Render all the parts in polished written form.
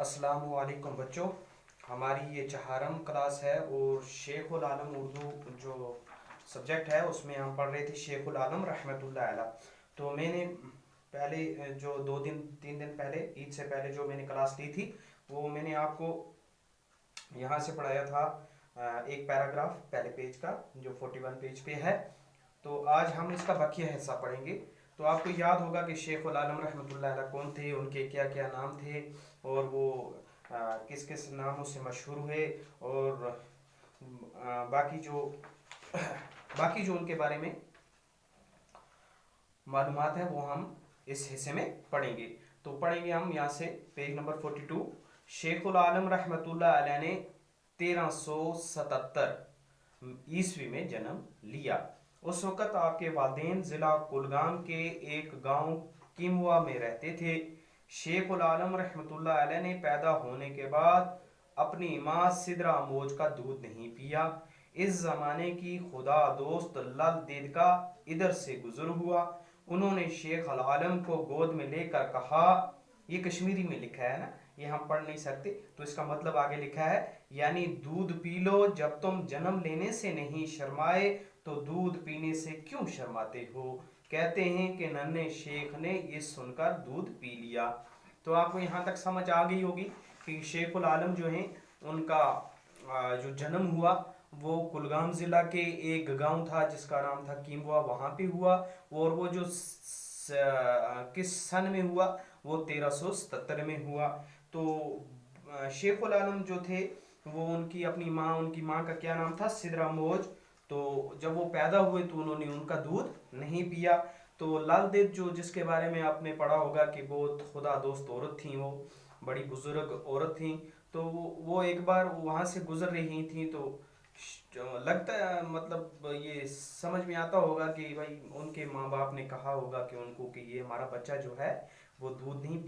अस्सलामु अलैकुम बच्चों। हमारी ये चहारम क्लास है और शेखुल आलम उर्दू जो सब्जेक्ट है उसमें हम पढ़ रहे थे शेखुल आलम रहमतुल्लाह अलैह। तो मैंने पहले जो 2 दिन 3 दिन पहले ईद से पहले जो मैंने क्लास ली थी वो मैंने आपको यहाँ से पढ़ाया था। एक पैराग्राफ पहले पेज का जो 41 पेज पे है। तो आज हम इसका बकिया हिस्सा पढ़ेंगे। तो आपको याद होगा कि शेखुल आलम रहमतुल्लाह अलैह कौन थे, उनके क्या क्या नाम थे और वो किस किस नामों से मशहूर हुए और बाकी जो बाकी जो उनके बारे में मालूमात है वो हम इस हिस्से में पढ़ेंगे। तो पढ़ेंगे हम यहाँ से पेज नंबर 42। शेखुल आलम रहमतुल्लाह अलैह ने 1377 ईस्वी में जन्म लिया। उस वक़्त आपके वालिदैन ज़िला कुलगाम के एक गांव किमवा में रहते थे। शेखुल आलम रहमतुल्लाह अलैह ने पैदा होने के बाद अपनी माँ सिदरा मोज का दूध नहीं पिया। इस ज़माने की खुदा दोस्त लल देदका इधर से गुजर हुआ। उन्होंने शेख अल आलम को गोद में लेकर कहा, ये कश्मीरी में लिखा है ना, ये हम पढ़ नहीं सकते तो इसका मतलब आगे लिखा है, यानी दूध पी लो, जब तुम जन्म लेने से नहीं शर्माए तो दूध पीने से क्यों शर्माते हो। कहते हैं कि नन्हे शेख ने ये सुनकर दूध पी लिया। तो आपको यहाँ तक समझ आ गई होगी कि शेखुल आलम जो हैं उनका जो जन्म हुआ वो कुलगाम ज़िला के एक गांव था जिसका नाम था कीमवा, वहाँ पे हुआ। और वो जो किस सन में हुआ वो 1377 में हुआ। तो शेखुल आलम जो थे वो उनकी माँ का क्या नाम था, सिदरा मोज। तो जब वो पैदा हुए तो उन्होंने उनका दूध नहीं पिया। तो लाल देद जो जिसके बारे में आपने पढ़ा होगा कि बहुत खुदा दोस्त औरत थी, वो बड़ी बुजुर्ग औरत थी। तो वो एक बार वहाँ से गुजर रही थी तो लगता है मतलब ये समझ में आता होगा कि भाई उनके माँ बाप ने कहा होगा कि उनको कि ये हमारा बच्चा जो है वो दूध नहीं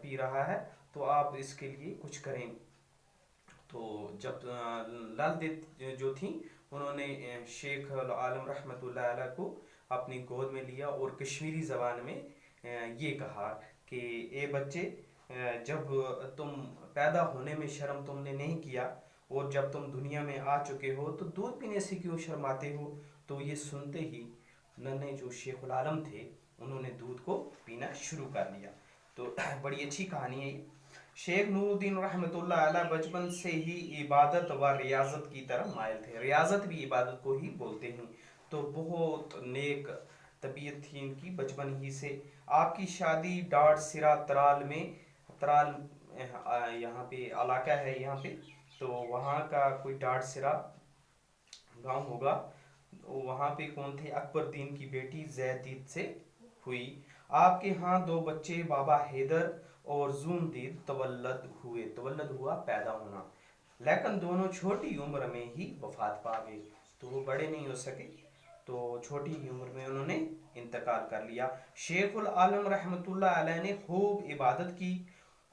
पी रहा है तो आप इसके लिए कुछ करें। तो जब लाल देद जो थी उन्होंने शेख आलम रहमतुल्लाह अलैह को अपनी गोद में लिया और कश्मीरी ज़बान में ये कहा कि ए बच्चे, जब तुम पैदा होने में शर्म तुमने नहीं किया और जब तुम दुनिया में आ चुके हो तो दूध पीने से क्यों शर्माते हो। तो ये सुनते ही नन्हे जो शेखुल आलम थे उन्होंने दूध को पीना शुरू कर लिया। तो बड़ी अच्छी कहानी है ये। शेख नूरुद्दीन रहमतुल्लाह अलैह बचपन से ही इबादत व रियाजत की तरफ मायल थे। रियाजत भी इबादत को ही बोलते हैं। तो बहुत नेक तबीयत थी इनकी बचपन ही से। आपकी शादी डाट सिरा तराल में, तराल यहाँ पे इलाका है यहाँ पे, तो वहाँ का कोई डाट सिरा गांव होगा। वहाँ पे कौन थे, अकबर दीन की बेटी जैदीद से हुई। आपके यहाँ 2 बच्चे बाबा हैदर और जूनदीद तवल्लद हुआ पैदा होना, लेकिन दोनों छोटी उम्र में ही वफात पा गए। तो वो बड़े नहीं हो सके तो छोटी ही उम्र में उन्होंने इंतकाल कर लिया। शेखुल आलम रहमतुल्लाह अलैह ने खूब इबादत की।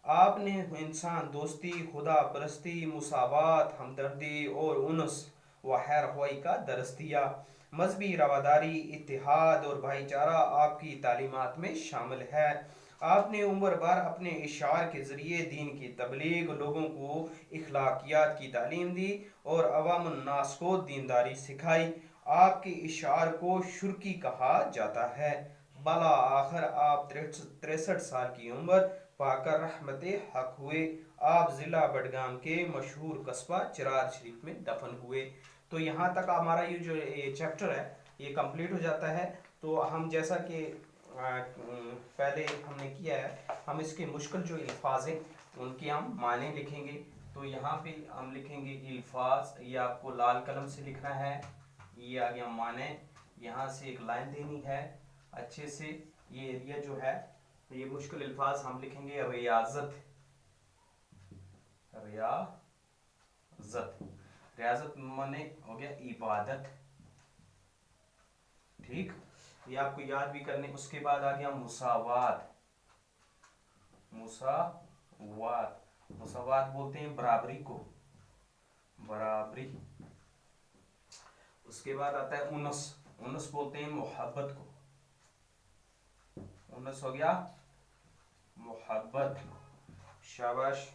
आपने इंसान दोस्ती, खुदा परस्ती, मुसावात, हमदर्दी और उनस व खैर ख्वाही का दरस दिया। मजहबी रवादारी, इत्तेहाद और भाईचारा आपकी तालीमात में शामिल है। आपने उम्र भर अपने इशार के ज़रिए दीन की तबलीग, लोगों को इखलाकियात की तालीम दी और अवामुन्नास को दीनदारी सिखाई। आपके इशार को शुरकी कहा जाता है। बला आखिर आप 63 साल की उम्र पाकर रहमत हक हुए। आप ज़िला बडगाम के मशहूर कस्बा चिरार शरीफ में दफन हुए। तो यहाँ तक हमारा ये जो ये चैप्टर है ये कंप्लीट हो जाता है। तो हम जैसा कि पहले हमने किया है, हम इसके मुश्किल जो अल्फाज हैं उनके हम माने लिखेंगे। तो यहाँ पे हम लिखेंगे अल्फाज, ये आपको लाल कलम से लिखना है। ये आ गया माने, यहाँ से एक लाइन देनी है अच्छे से। ये एरिया जो है ये मुश्किल अल्फाज हम लिखेंगे रियाजत। रियाजत रियाजत माने हो गया इबादत, ठीक, ये आपको याद भी करने। उसके बाद आ गया मुसावात। मुसावात मुसावात बोलते हैं बराबरी को, बराबरी। उसके बाद आता है उनस। उनस बोलते हैं मोहब्बत को। उनस हो गया मोहब्बत, शाबाश।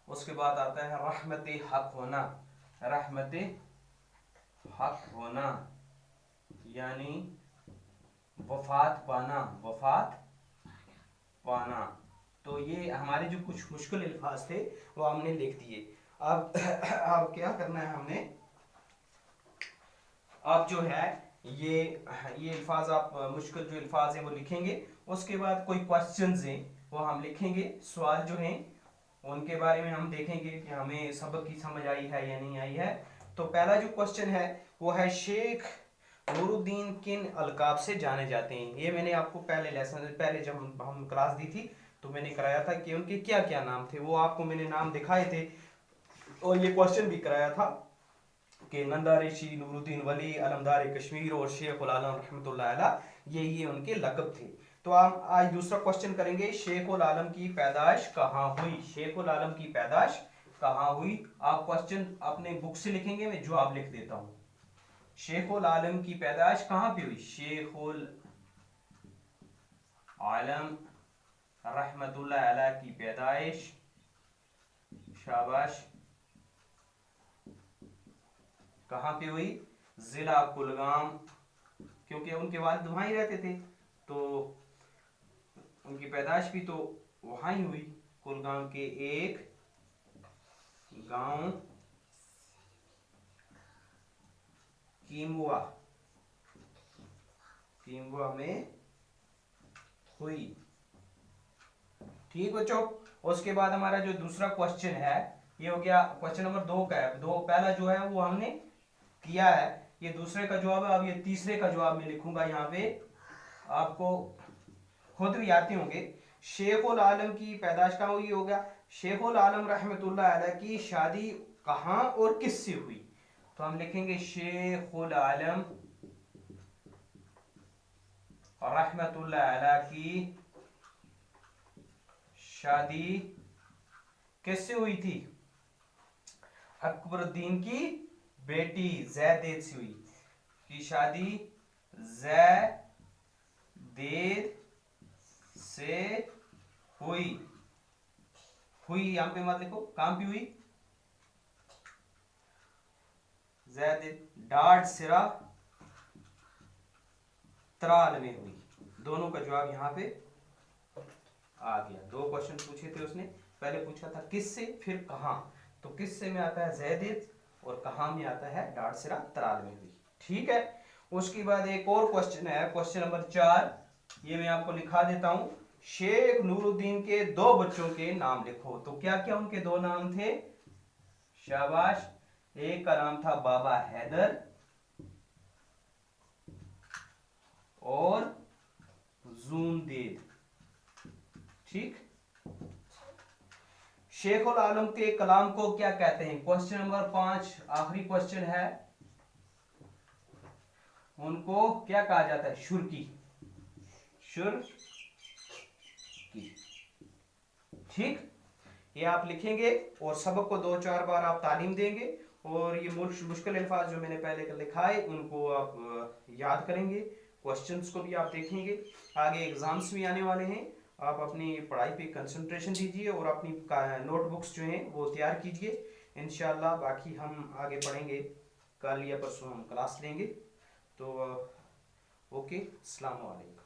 उसके बाद आता है रहमत हक होना, रहमत हक होना यानी वफात पाना, वफात पाना। तो ये हमारे जो कुछ मुश्किल अल्फाज थे वो हमने लिख दिए। अब अब क्या करना है हमने, अब जो है ये अल्फाज आप मुश्किल जो अल्फाज हैं वो लिखेंगे, उसके बाद कोई क्वेश्चंस हैं वो हम लिखेंगे, सवाल जो हैं उनके बारे में हम देखेंगे कि हमें सबक की समझ आई है या नहीं आई है। तो पहला जो क्वेश्चन है वो है शेख नूरुद्दीन किन अलकाब से जाने जाते हैं। ये मैंने आपको पहले लेसन पहले जब हम क्लास दी थी तो मैंने कराया था कि उनके क्या क्या नाम थे, वो आपको मैंने नाम दिखाए थे और ये क्वेश्चन भी कराया था कि नंदारेशी, नूरुद्दीन वली, अलमदार कश्मीर और शेख उल आलम रहमतुल्लाह अलैह, ये उनके लक़ब थे। तो हम आज दूसरा क्वेश्चन करेंगे, शेख उल आलम की पैदाइश कहाँ हुई, शेख उल आलम की पैदाइश कहाँ हुई। आप क्वेश्चन अपने बुक से लिखेंगे, मैं जवाब लिख देता हूँ। शेख उल आलम की पैदाइश कहाँ पे हुई, शेख उल आलम रहमतुल्लाह अलैह की पैदाइश, शाबाश, कहाँ पे हुई, जिला कुलगाम, क्योंकि उनके वालिद वहाँ ही रहते थे तो उनकी पैदाइश भी तो वहाँ ही हुई, कुलगाम के एक गांव कीमुआ, कीमुआ में हुई। ठीक बच्चों, उसके बाद हमारा जो दूसरा क्वेश्चन है ये हो गया क्वेश्चन नंबर 2 का है। दो पहला जो है वो हमने किया है, ये दूसरे का जवाब है। अब ये तीसरे का जवाब मैं लिखूंगा यहाँ पे, आपको खुद भी आते होंगे। शेख उल आलम की पैदाइश कहाँ हुई, हो गया शेख उल आलम रहमतुल्लाह अलैह की शादी कहाँ और किससे हुई। तो हम लिखेंगे शेख उल आलम रहमतुल्लाह अलैह की शादी किससे हुई थी, अकबरुद्दीन की बेटी जैदेद से हुई, की शादी जैदेद से हुई। हुई यहां पे मत लिखो, कहां पे हुई, जैदेद डाड सिरा त्राल में हुई। दोनों का जवाब यहाँ पे आ गया। दो क्वेश्चन पूछे थे उसने, पहले पूछा था किससे फिर कहां, तो किससे में आता है जैदेद और कहां में आता है डाड सिरा त्राल में हुई। ठीक है, उसके बाद एक और क्वेश्चन है, क्वेश्चन नंबर 4, ये मैं आपको लिखा देता हूं। शेख नूरुद्दीन के दो बच्चों के नाम लिखो। तो क्या क्या उनके दो नाम थे, शाबाश, एक का नाम था बाबा हैदर और जूनदेद। ठीक, शेख उल आलम के कलाम को क्या कहते हैं, क्वेश्चन नंबर 5 आखिरी क्वेश्चन है, उनको क्या कहा जाता है, शुरकी, शुरकी। ठीक, ये आप लिखेंगे और सबक को 2-4 बार आप तालीम देंगे और ये मुश्किल अल्फाज जो मैंने पहले लिखाए उनको आप याद करेंगे, क्वेश्चंस को भी आप देखेंगे। आगे एग्जाम्स भी आने वाले हैं, आप अपनी पढ़ाई पे कंसंट्रेशन दीजिए और अपनी नोटबुक्स जो हैं वो तैयार कीजिए इंशाल्लाह। बाकी हम आगे पढ़ेंगे, कल या परसों हम क्लास लेंगे। तो ओके, अस्सलाम वालेकुम।